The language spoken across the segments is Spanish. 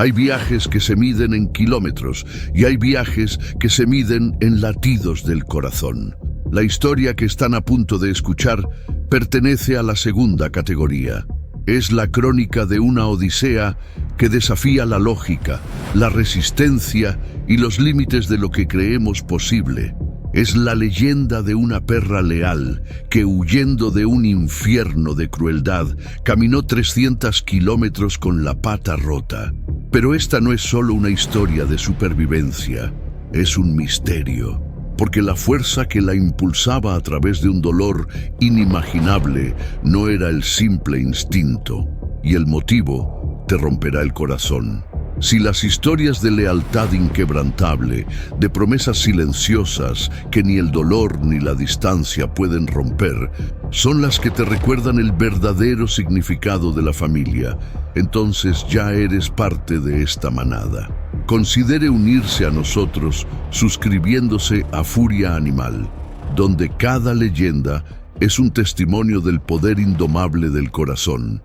Hay viajes que se miden en kilómetros y hay viajes que se miden en latidos del corazón. La historia que están a punto de escuchar pertenece a la segunda categoría. Es la crónica de una odisea que desafía la lógica, la resistencia y los límites de lo que creemos posible. Es la leyenda de una perra leal que, huyendo de un infierno de crueldad, caminó 300 kilómetros con la pata rota. Pero esta no es solo una historia de supervivencia, es un misterio, porque la fuerza que la impulsaba a través de un dolor inimaginable no era el simple instinto, y el motivo te romperá el corazón. Si las historias de lealtad inquebrantable, de promesas silenciosas que ni el dolor ni la distancia pueden romper, son las que te recuerdan el verdadero significado de la familia, entonces ya eres parte de esta manada. Considere unirse a nosotros suscribiéndose a Furia Animal, donde cada leyenda es un testimonio del poder indomable del corazón.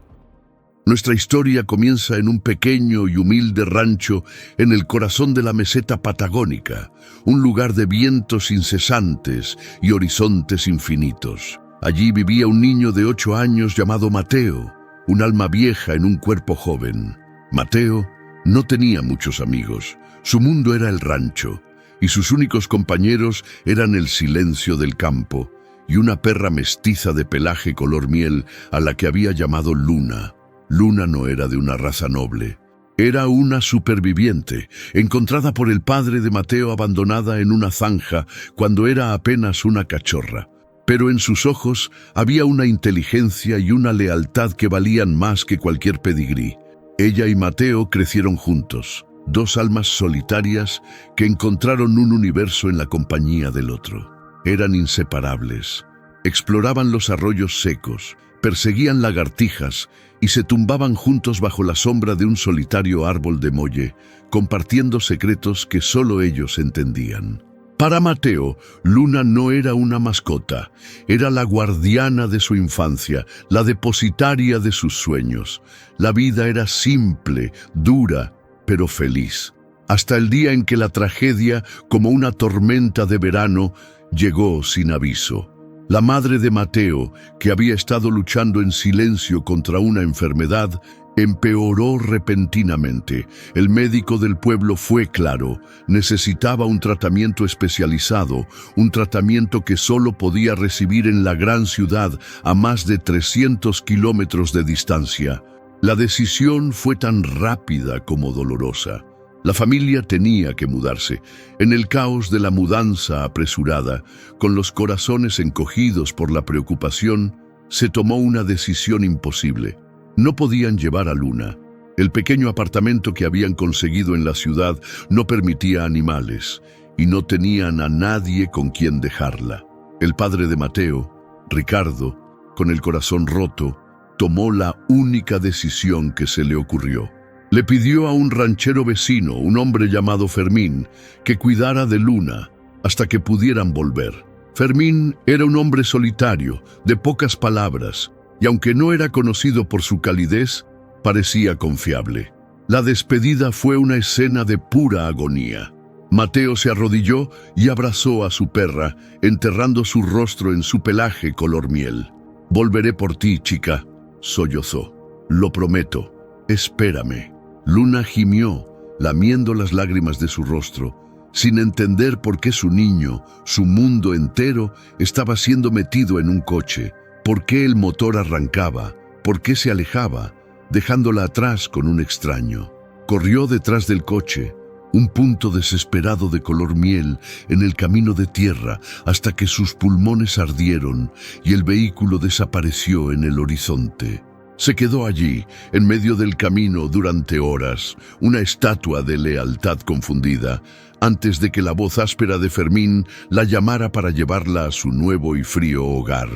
Nuestra historia comienza en un pequeño y humilde rancho en el corazón de la meseta patagónica, un lugar de vientos incesantes y horizontes infinitos. Allí vivía un niño de 8 años llamado Mateo, un alma vieja en un cuerpo joven. Mateo no tenía muchos amigos, su mundo era el rancho, y sus únicos compañeros eran el silencio del campo y una perra mestiza de pelaje color miel a la que había llamado Luna. Luna no era de una raza noble. Era una superviviente, encontrada por el padre de Mateo abandonada en una zanja cuando era apenas una cachorra. Pero en sus ojos había una inteligencia y una lealtad que valían más que cualquier pedigrí. Ella y Mateo crecieron juntos, dos almas solitarias que encontraron un universo en la compañía del otro. Eran inseparables. Exploraban los arroyos secos, perseguían lagartijas y se tumbaban juntos bajo la sombra de un solitario árbol de molle, compartiendo secretos que solo ellos entendían. Para Mateo, Luna no era una mascota, era la guardiana de su infancia, la depositaria de sus sueños. La vida era simple, dura, pero feliz. Hasta el día en que la tragedia, como una tormenta de verano, llegó sin aviso. La madre de Mateo, que había estado luchando en silencio contra una enfermedad, empeoró repentinamente. El médico del pueblo fue claro: necesitaba un tratamiento especializado, un tratamiento que solo podía recibir en la gran ciudad a más de 300 kilómetros de distancia. La decisión fue tan rápida como dolorosa. La familia tenía que mudarse. En el caos de la mudanza apresurada, con los corazones encogidos por la preocupación, se tomó una decisión imposible. No podían llevar a Luna. El pequeño apartamento que habían conseguido en la ciudad no permitía animales, y no tenían a nadie con quien dejarla. El padre de Mateo, Ricardo, con el corazón roto, tomó la única decisión que se le ocurrió. Le pidió a un ranchero vecino, un hombre llamado Fermín, que cuidara de Luna hasta que pudieran volver. Fermín era un hombre solitario, de pocas palabras, y aunque no era conocido por su calidez, parecía confiable. La despedida fue una escena de pura agonía. Mateo se arrodilló y abrazó a su perra, enterrando su rostro en su pelaje color miel. «Volveré por ti, chica», sollozó. «Lo prometo. Espérame». Luna gimió, lamiendo las lágrimas de su rostro, sin entender por qué su niño, su mundo entero, estaba siendo metido en un coche, por qué el motor arrancaba, por qué se alejaba, dejándola atrás con un extraño. Corrió detrás del coche, un punto desesperado de color miel en el camino de tierra, hasta que sus pulmones ardieron y el vehículo desapareció en el horizonte. Se quedó allí, en medio del camino durante horas, una estatua de lealtad confundida, antes de que la voz áspera de Fermín la llamara para llevarla a su nuevo y frío hogar.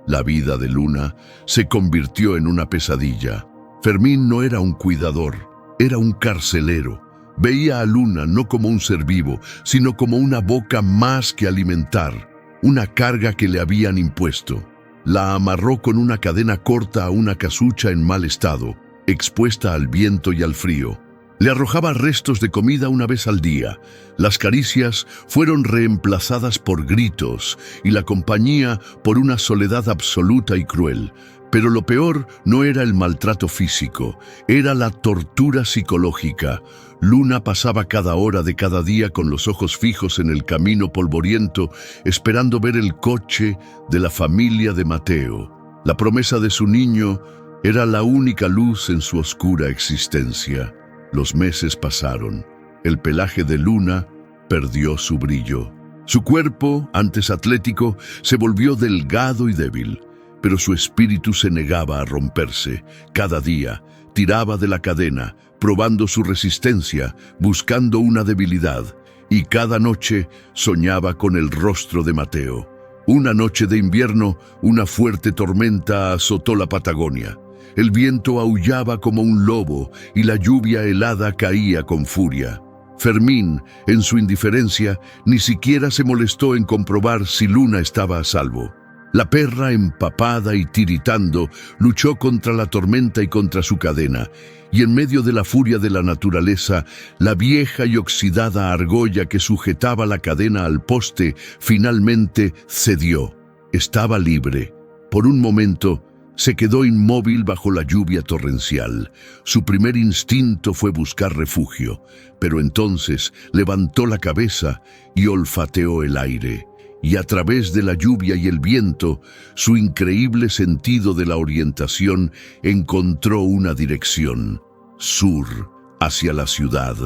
La vida de Luna se convirtió en una pesadilla. Fermín no era un cuidador, era un carcelero. Veía a Luna no como un ser vivo, sino como una boca más que alimentar, una carga que le habían impuesto. La amarró con una cadena corta a una casucha en mal estado, expuesta al viento y al frío. Le arrojaba restos de comida una vez al día. Las caricias fueron reemplazadas por gritos y la compañía por una soledad absoluta y cruel. Pero lo peor no era el maltrato físico, era la tortura psicológica. Luna pasaba cada hora de cada día con los ojos fijos en el camino polvoriento, esperando ver el coche de la familia de Mateo. La promesa de su niño era la única luz en su oscura existencia. Los meses pasaron. El pelaje de Luna perdió su brillo. Su cuerpo, antes atlético, se volvió delgado y débil, pero su espíritu se negaba a romperse. Cada día tiraba de la cadena, probando su resistencia, buscando una debilidad, y cada noche soñaba con el rostro de Mateo. Una noche de invierno, una fuerte tormenta azotó la Patagonia. El viento aullaba como un lobo y la lluvia helada caía con furia. Fermín, en su indiferencia, ni siquiera se molestó en comprobar si Luna estaba a salvo. La perra, empapada y tiritando, luchó contra la tormenta y contra su cadena, y en medio de la furia de la naturaleza, la vieja y oxidada argolla que sujetaba la cadena al poste finalmente cedió. Estaba libre. Por un momento, se quedó inmóvil bajo la lluvia torrencial. Su primer instinto fue buscar refugio, pero entonces levantó la cabeza y olfateó el aire. Y a través de la lluvia y el viento, su increíble sentido de la orientación encontró una dirección: sur, hacia la ciudad,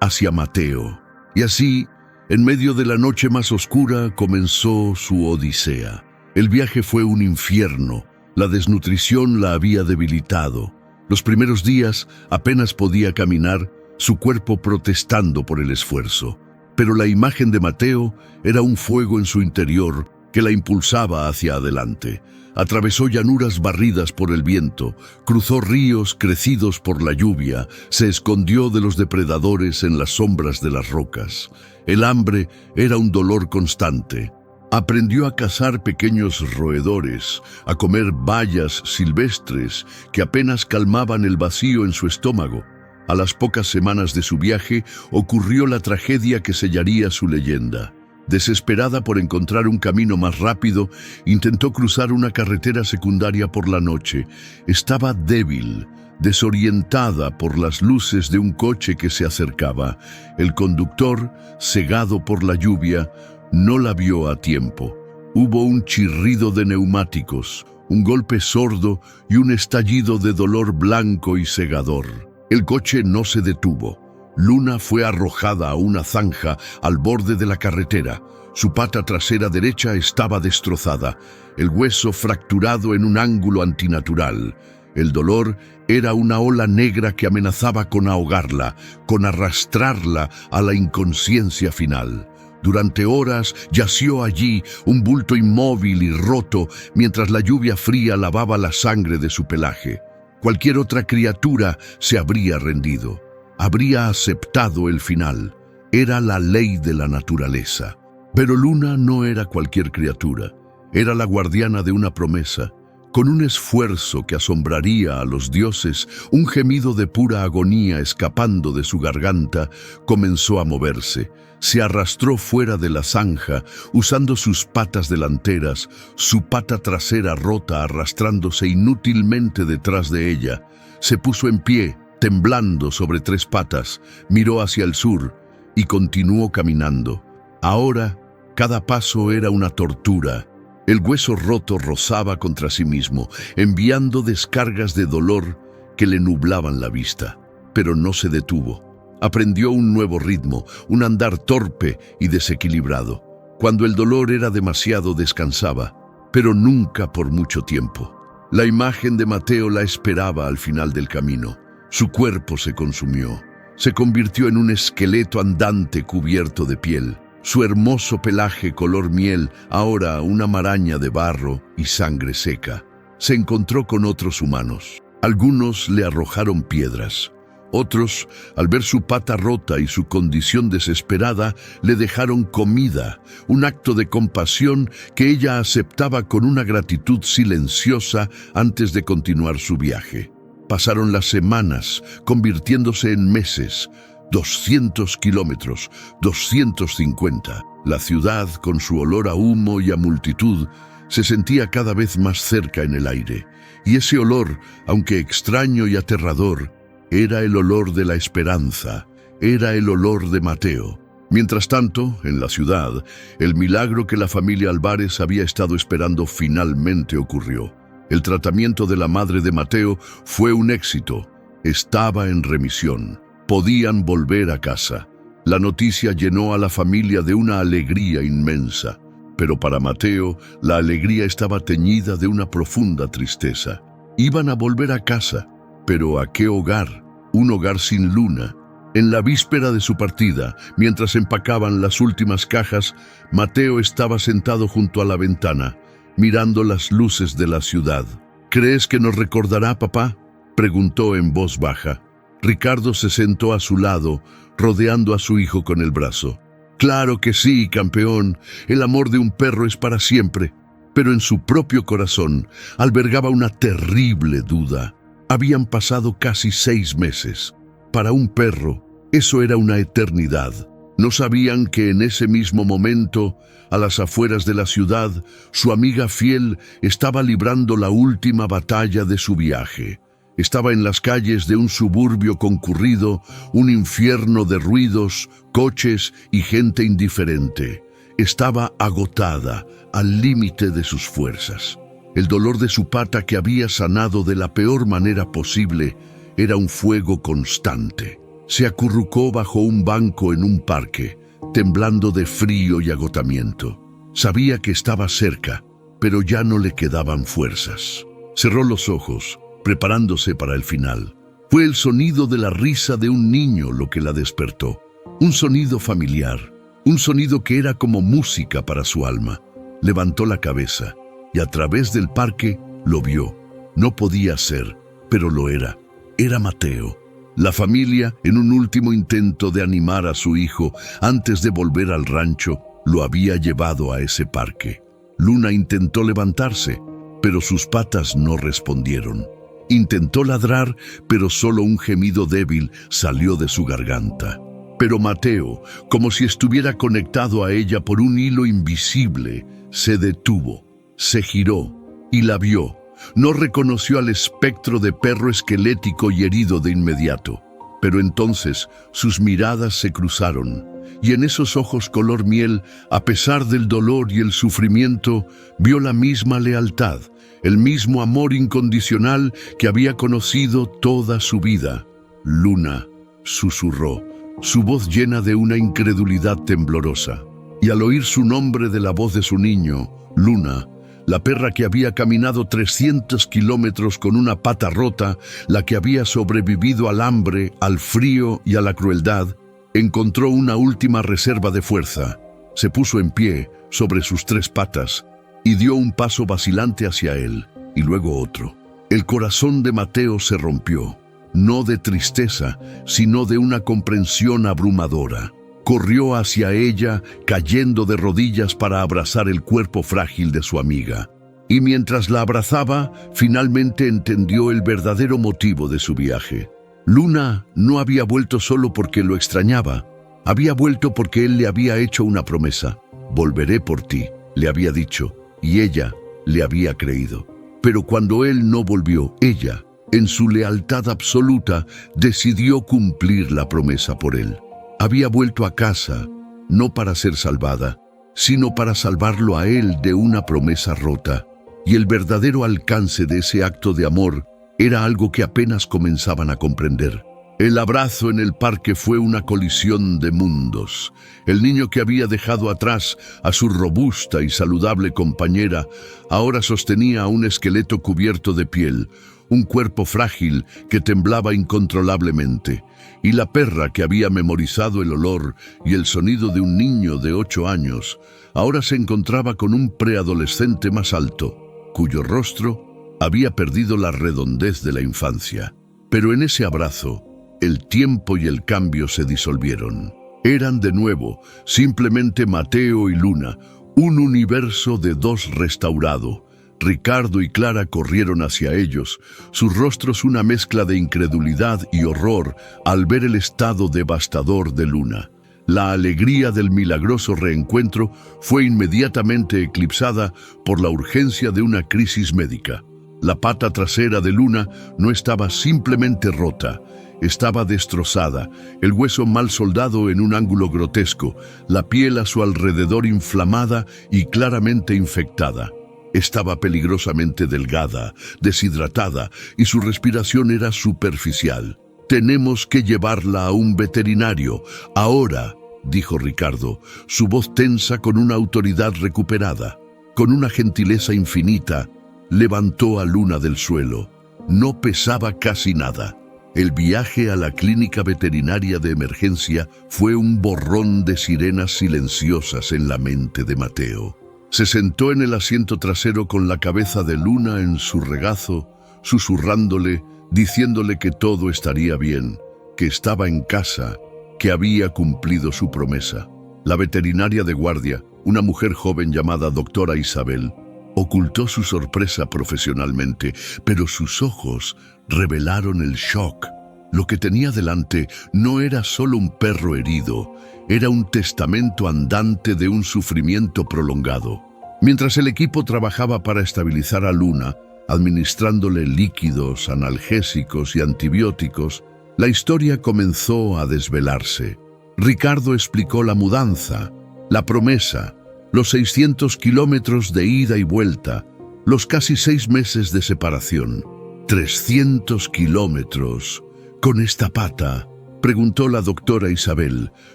hacia Mateo. Y así, en medio de la noche más oscura, comenzó su odisea. El viaje fue un infierno. La desnutrición la había debilitado. Los primeros días apenas podía caminar, su cuerpo protestando por el esfuerzo. Pero la imagen de Mateo era un fuego en su interior que la impulsaba hacia adelante. Atravesó llanuras barridas por el viento, cruzó ríos crecidos por la lluvia, se escondió de los depredadores en las sombras de las rocas. El hambre era un dolor constante. Aprendió a cazar pequeños roedores, a comer bayas silvestres que apenas calmaban el vacío en su estómago. A las pocas semanas de su viaje ocurrió la tragedia que sellaría su leyenda. Desesperada por encontrar un camino más rápido, intentó cruzar una carretera secundaria por la noche. Estaba débil, desorientada por las luces de un coche que se acercaba. El conductor, cegado por la lluvia, no la vio a tiempo. Hubo un chirrido de neumáticos, un golpe sordo y un estallido de dolor blanco y cegador. El coche no se detuvo. Luna fue arrojada a una zanja al borde de la carretera. Su pata trasera derecha estaba destrozada, el hueso fracturado en un ángulo antinatural. El dolor era una ola negra que amenazaba con ahogarla, con arrastrarla a la inconsciencia final. Durante horas yació allí, un bulto inmóvil y roto, mientras la lluvia fría lavaba la sangre de su pelaje. Cualquier otra criatura se habría rendido, habría aceptado el final. Era la ley de la naturaleza. Pero Luna no era cualquier criatura, era la guardiana de una promesa. Con un esfuerzo que asombraría a los dioses, un gemido de pura agonía escapando de su garganta, comenzó a moverse. Se arrastró fuera de la zanja, usando sus patas delanteras, su pata trasera rota arrastrándose inútilmente detrás de ella. Se puso en pie, temblando sobre tres patas, miró hacia el sur y continuó caminando. Ahora, cada paso era una tortura. El hueso roto rozaba contra sí mismo, enviando descargas de dolor que le nublaban la vista. Pero no se detuvo. Aprendió un nuevo ritmo, un andar torpe y desequilibrado. Cuando el dolor era demasiado, descansaba, pero nunca por mucho tiempo. La imagen de Mateo la esperaba al final del camino. Su cuerpo se consumió. Se convirtió en un esqueleto andante cubierto de piel. Su hermoso pelaje color miel, ahora una maraña de barro y sangre seca. Se encontró con otros humanos. Algunos le arrojaron piedras. Otros, al ver su pata rota y su condición desesperada, le dejaron comida, un acto de compasión que ella aceptaba con una gratitud silenciosa antes de continuar su viaje. Pasaron las semanas, convirtiéndose en meses. 200 kilómetros, 250. La ciudad, con su olor a humo y a multitud, se sentía cada vez más cerca en el aire. Y ese olor, aunque extraño y aterrador, era el olor de la esperanza, era el olor de Mateo. Mientras tanto, en la ciudad, el milagro que la familia Álvarez había estado esperando finalmente ocurrió. El tratamiento de la madre de Mateo fue un éxito. Estaba en remisión. Podían volver a casa. La noticia llenó a la familia de una alegría inmensa. Pero para Mateo, la alegría estaba teñida de una profunda tristeza. Iban a volver a casa, pero ¿a qué hogar? Un hogar sin Luna. En la víspera de su partida, mientras empacaban las últimas cajas, Mateo estaba sentado junto a la ventana, mirando las luces de la ciudad. ¿Crees que nos recordará, papá?, preguntó en voz baja. Ricardo se sentó a su lado, rodeando a su hijo con el brazo. Claro que sí, campeón. El amor de un perro es para siempre. Pero en su propio corazón albergaba una terrible duda. Habían pasado casi 6 meses. Para un perro, eso era una eternidad. No sabían que en ese mismo momento, a las afueras de la ciudad, su amiga fiel estaba librando la última batalla de su viaje. Estaba en las calles de un suburbio concurrido, un infierno de ruidos, coches y gente indiferente. Estaba agotada, al límite de sus fuerzas. El dolor de su pata, que había sanado de la peor manera posible, era un fuego constante. Se acurrucó bajo un banco en un parque, temblando de frío y agotamiento. Sabía que estaba cerca, pero ya no le quedaban fuerzas. Cerró los ojos, preparándose para el final. Fue el sonido de la risa de un niño lo que la despertó. Un sonido familiar, un sonido que era como música para su alma. Levantó la cabeza y a través del parque lo vio. No podía ser, pero lo era. Era Mateo. La familia, en un último intento de animar a su hijo antes de volver al rancho, lo había llevado a ese parque. Luna intentó levantarse, pero sus patas no respondieron. Intentó ladrar, pero solo un gemido débil salió de su garganta. Pero Mateo, como si estuviera conectado a ella por un hilo invisible, se detuvo, se giró y la vio. No reconoció al espectro de perro esquelético y herido de inmediato. Pero entonces sus miradas se cruzaron, y en esos ojos color miel, a pesar del dolor y el sufrimiento, vio la misma lealtad, el mismo amor incondicional que había conocido toda su vida. Luna, susurró, su voz llena de una incredulidad temblorosa. Y al oír su nombre de la voz de su niño, Luna, la perra que había caminado 300 kilómetros con una pata rota, la que había sobrevivido al hambre, al frío y a la crueldad, encontró una última reserva de fuerza. Se puso en pie sobre sus 3 patas y dio un paso vacilante hacia él, y luego otro. El corazón de Mateo se rompió, no de tristeza, sino de una comprensión abrumadora. Corrió hacia ella, cayendo de rodillas para abrazar el cuerpo frágil de su amiga. Y mientras la abrazaba, finalmente entendió el verdadero motivo de su viaje. Luna no había vuelto solo porque lo extrañaba. Había vuelto porque él le había hecho una promesa. «Volveré por ti», le había dicho, y ella le había creído. Pero cuando él no volvió, ella, en su lealtad absoluta, decidió cumplir la promesa por él. Había vuelto a casa, no para ser salvada, sino para salvarlo a él de una promesa rota. Y el verdadero alcance de ese acto de amor era algo que apenas comenzaban a comprender. El abrazo en el parque fue una colisión de mundos. El niño que había dejado atrás a su robusta y saludable compañera ahora sostenía a un esqueleto cubierto de piel, un cuerpo frágil que temblaba incontrolablemente, y la perra que había memorizado el olor y el sonido de un niño de 8 años, ahora se encontraba con un preadolescente más alto, cuyo rostro había perdido la redondez de la infancia. Pero en ese abrazo, el tiempo y el cambio se disolvieron. Eran de nuevo simplemente Mateo y Luna, un universo de 2 restaurado, Ricardo y Clara corrieron hacia ellos, sus rostros una mezcla de incredulidad y horror al ver el estado devastador de Luna. La alegría del milagroso reencuentro fue inmediatamente eclipsada por la urgencia de una crisis médica. La pata trasera de Luna no estaba simplemente rota, estaba destrozada, el hueso mal soldado en un ángulo grotesco, la piel a su alrededor inflamada y claramente infectada. Estaba peligrosamente delgada, deshidratada, y su respiración era superficial. «Tenemos que llevarla a un veterinario, ahora», dijo Ricardo, su voz tensa con una autoridad recuperada. Con una gentileza infinita, levantó a Luna del suelo. No pesaba casi nada. El viaje a la clínica veterinaria de emergencia fue un borrón de sirenas silenciosas en la mente de Mateo. Se sentó en el asiento trasero con la cabeza de Luna en su regazo, susurrándole, diciéndole que todo estaría bien, que estaba en casa, que había cumplido su promesa. La veterinaria de guardia, una mujer joven llamada doctora Isabel, ocultó su sorpresa profesionalmente, pero sus ojos revelaron el shock. Lo que tenía delante no era solo un perro herido, era un testamento andante de un sufrimiento prolongado. Mientras el equipo trabajaba para estabilizar a Luna, administrándole líquidos, analgésicos y antibióticos, la historia comenzó a desvelarse. Ricardo explicó la mudanza, la promesa, los 600 kilómetros de ida y vuelta, los casi 6 meses de separación. 300 kilómetros. ¿Con esta pata?, preguntó la doctora Isabel,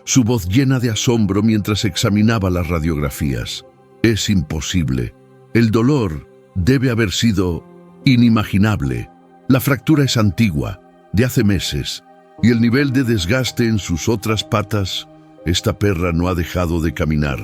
su voz llena de asombro mientras examinaba las radiografías. Es imposible. El dolor debe haber sido inimaginable. La fractura es antigua, de hace meses, y el nivel de desgaste en sus otras patas, esta perra no ha dejado de caminar.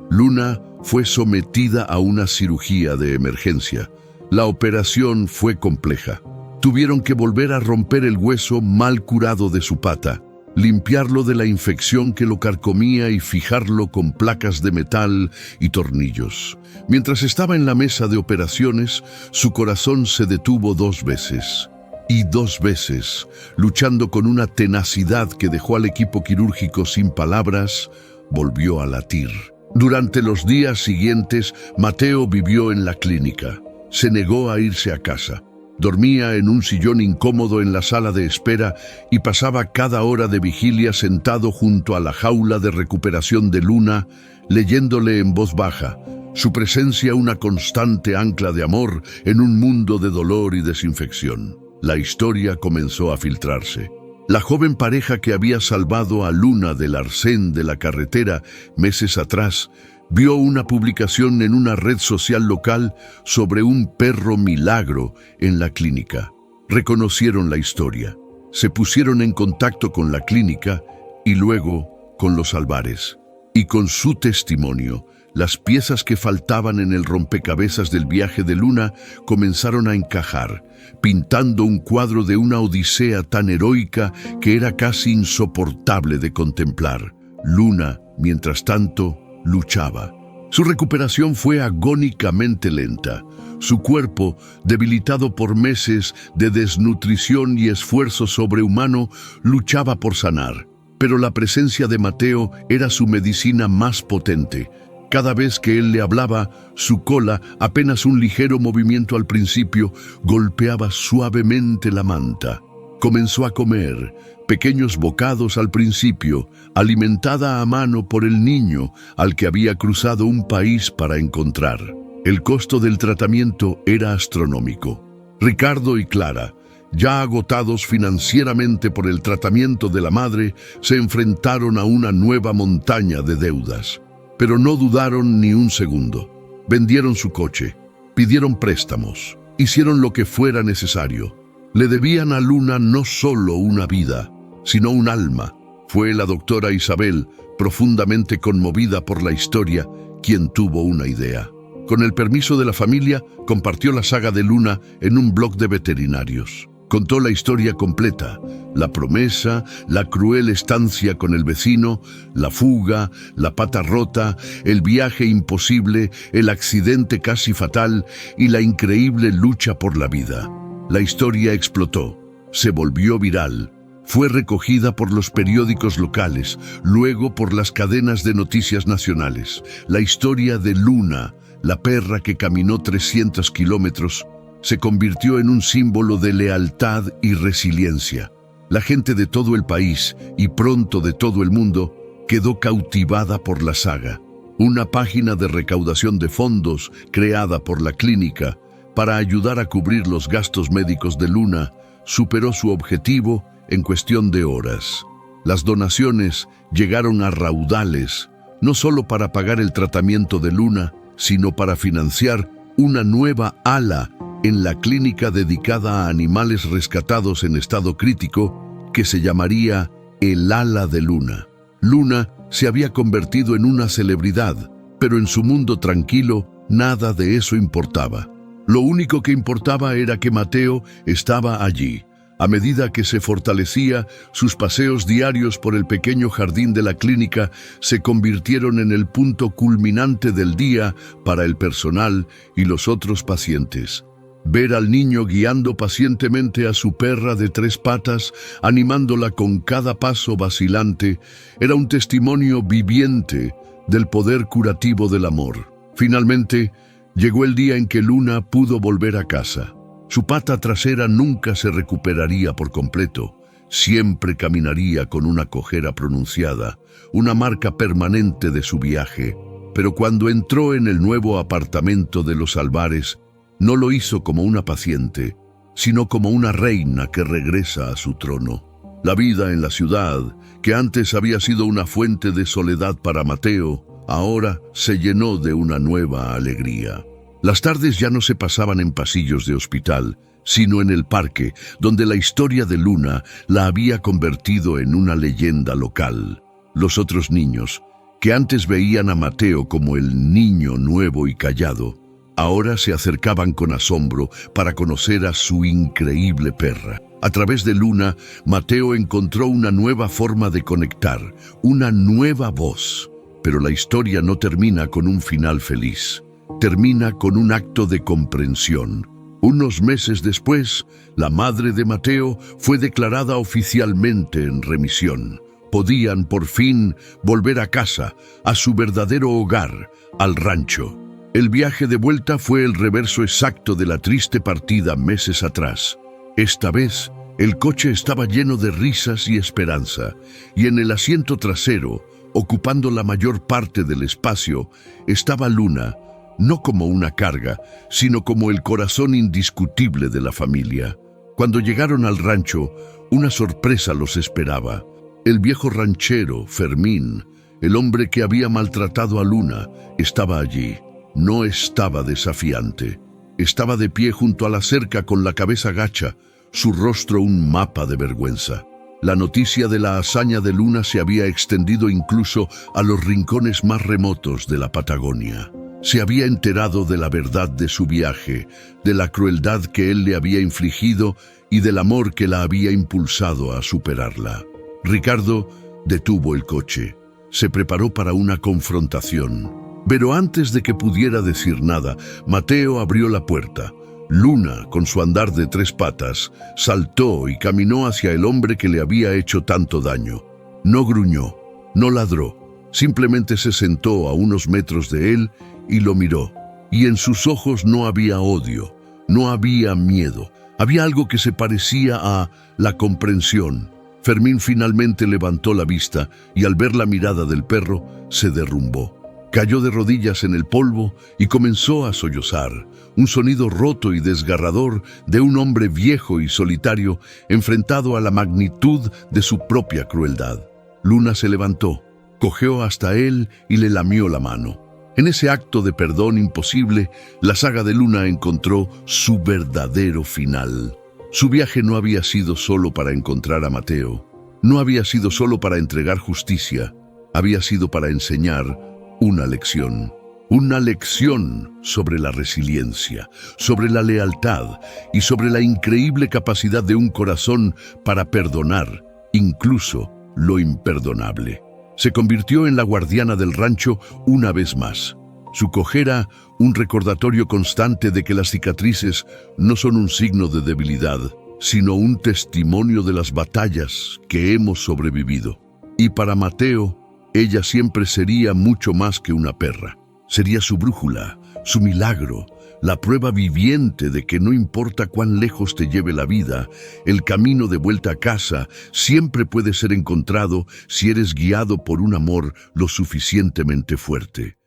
Luna fue sometida a una cirugía de emergencia. La operación fue compleja. Tuvieron que volver a romper el hueso mal curado de su pata, limpiarlo de la infección que lo carcomía y fijarlo con placas de metal y tornillos. Mientras estaba en la mesa de operaciones, su corazón se detuvo 2 veces. Y 2 veces, luchando con una tenacidad que dejó al equipo quirúrgico sin palabras, volvió a latir. Durante los días siguientes, Mateo vivió en la clínica. Se negó a irse a casa. Dormía en un sillón incómodo en la sala de espera y pasaba cada hora de vigilia sentado junto a la jaula de recuperación de Luna, leyéndole en voz baja, su presencia una constante ancla de amor en un mundo de dolor y desinfección. La historia comenzó a filtrarse. La joven pareja que había salvado a Luna del arcén de la carretera meses atrás vio una publicación en una red social local sobre un perro milagro en la clínica. Reconocieron la historia, se pusieron en contacto con la clínica y luego con los albares. Y con su testimonio, las piezas que faltaban en el rompecabezas del viaje de Luna comenzaron a encajar, pintando un cuadro de una odisea tan heroica que era casi insoportable de contemplar. Luna, mientras tanto, luchaba. Su recuperación fue agónicamente lenta. Su cuerpo, debilitado por meses de desnutrición y esfuerzo sobrehumano, luchaba por sanar. Pero la presencia de Mateo era su medicina más potente. Cada vez que él le hablaba, su cola, apenas un ligero movimiento al principio, golpeaba suavemente la manta. Comenzó a comer, pequeños bocados al principio, alimentada a mano por el niño al que había cruzado un país para encontrar. El costo del tratamiento era astronómico. Ricardo y Clara, ya agotados financieramente por el tratamiento de la madre, se enfrentaron a una nueva montaña de deudas. Pero no dudaron ni un segundo. Vendieron su coche, pidieron préstamos, hicieron lo que fuera necesario. Le debían a Luna no solo una vida, sino un alma. Fue la doctora Isabel, profundamente conmovida por la historia, quien tuvo una idea. Con el permiso de la familia, compartió la saga de Luna en un blog de veterinarios. Contó la historia completa: la promesa, la cruel estancia con el vecino, la fuga, la pata rota, el viaje imposible, el accidente casi fatal y la increíble lucha por la vida. La historia explotó, se volvió viral, fue recogida por los periódicos locales, luego por las cadenas de noticias nacionales. La historia de Luna, la perra que caminó 300 kilómetros, se convirtió en un símbolo de lealtad y resiliencia. La gente de todo el país, y pronto de todo el mundo, quedó cautivada por la saga. Una página de recaudación de fondos creada por la clínica para ayudar a cubrir los gastos médicos de Luna superó su objetivo en cuestión de horas. Las donaciones llegaron a raudales, no solo para pagar el tratamiento de Luna, sino para financiar una nueva ala en la clínica dedicada a animales rescatados en estado crítico, que se llamaría el Ala de Luna. Luna se había convertido en una celebridad, pero en su mundo tranquilo nada de eso importaba. Lo único que importaba era que Mateo estaba allí. A medida que se fortalecía, sus paseos diarios por el pequeño jardín de la clínica se convirtieron en el punto culminante del día para el personal y los otros pacientes. Ver al niño guiando pacientemente a su perra de 3 patas, animándola con cada paso vacilante, era un testimonio viviente del poder curativo del amor. Finalmente, llegó el día en que Luna pudo volver a casa. Su pata trasera nunca se recuperaría por completo. Siempre caminaría con una cojera pronunciada, una marca permanente de su viaje. Pero cuando entró en el nuevo apartamento de los Albares, no lo hizo como una paciente, sino como una reina que regresa a su trono. La vida en la ciudad, que antes había sido una fuente de soledad para Mateo, ahora se llenó de una nueva alegría. Las tardes ya no se pasaban en pasillos de hospital, sino en el parque, donde la historia de Luna la había convertido en una leyenda local. Los otros niños, que antes veían a Mateo como el niño nuevo y callado, ahora se acercaban con asombro para conocer a su increíble perra. A través de Luna, Mateo encontró una nueva forma de conectar, una nueva voz. Pero la historia no termina con un final feliz. Termina con un acto de comprensión. Unos meses después, la madre de Mateo fue declarada oficialmente en remisión. Podían, por fin, volver a casa, a su verdadero hogar, al rancho. El viaje de vuelta fue el reverso exacto de la triste partida meses atrás. Esta vez, el coche estaba lleno de risas y esperanza, y en el asiento trasero, ocupando la mayor parte del espacio, estaba Luna, no como una carga, sino como el corazón indiscutible de la familia. Cuando llegaron al rancho, una sorpresa los esperaba. El viejo ranchero, Fermín, el hombre que había maltratado a Luna, estaba allí. No estaba desafiante. Estaba de pie junto a la cerca con la cabeza gacha, su rostro un mapa de vergüenza. La noticia de la hazaña de Luna se había extendido incluso a los rincones más remotos de la Patagonia. Se había enterado de la verdad de su viaje, de la crueldad que él le había infligido y del amor que la había impulsado a superarla. Ricardo detuvo el coche. Se preparó para una confrontación. Pero antes de que pudiera decir nada, Mateo abrió la puerta. Luna, con su andar de 3 patas, saltó y caminó hacia el hombre que le había hecho tanto daño. No gruñó, no ladró, simplemente se sentó a unos metros de él y lo miró. Y en sus ojos no había odio, no había miedo. Había algo que se parecía a la comprensión. Fermín finalmente levantó la vista y al ver la mirada del perro, se derrumbó. Cayó de rodillas en el polvo y comenzó a sollozar, un sonido roto y desgarrador de un hombre viejo y solitario enfrentado a la magnitud de su propia crueldad. Luna se levantó, cojeó hasta él y le lamió la mano. En ese acto de perdón imposible, la saga de Luna encontró su verdadero final. Su viaje no había sido solo para encontrar a Mateo, no había sido solo para entregar justicia, había sido para enseñar una lección. Una lección sobre la resiliencia, sobre la lealtad y sobre la increíble capacidad de un corazón para perdonar, incluso lo imperdonable. Se convirtió en la guardiana del rancho una vez más. Su cojera, un recordatorio constante de que las cicatrices no son un signo de debilidad, sino un testimonio de las batallas que hemos sobrevivido. Y para Mateo, ella siempre sería mucho más que una perra. Sería su brújula, su milagro, la prueba viviente de que no importa cuán lejos te lleve la vida, el camino de vuelta a casa siempre puede ser encontrado si eres guiado por un amor lo suficientemente fuerte.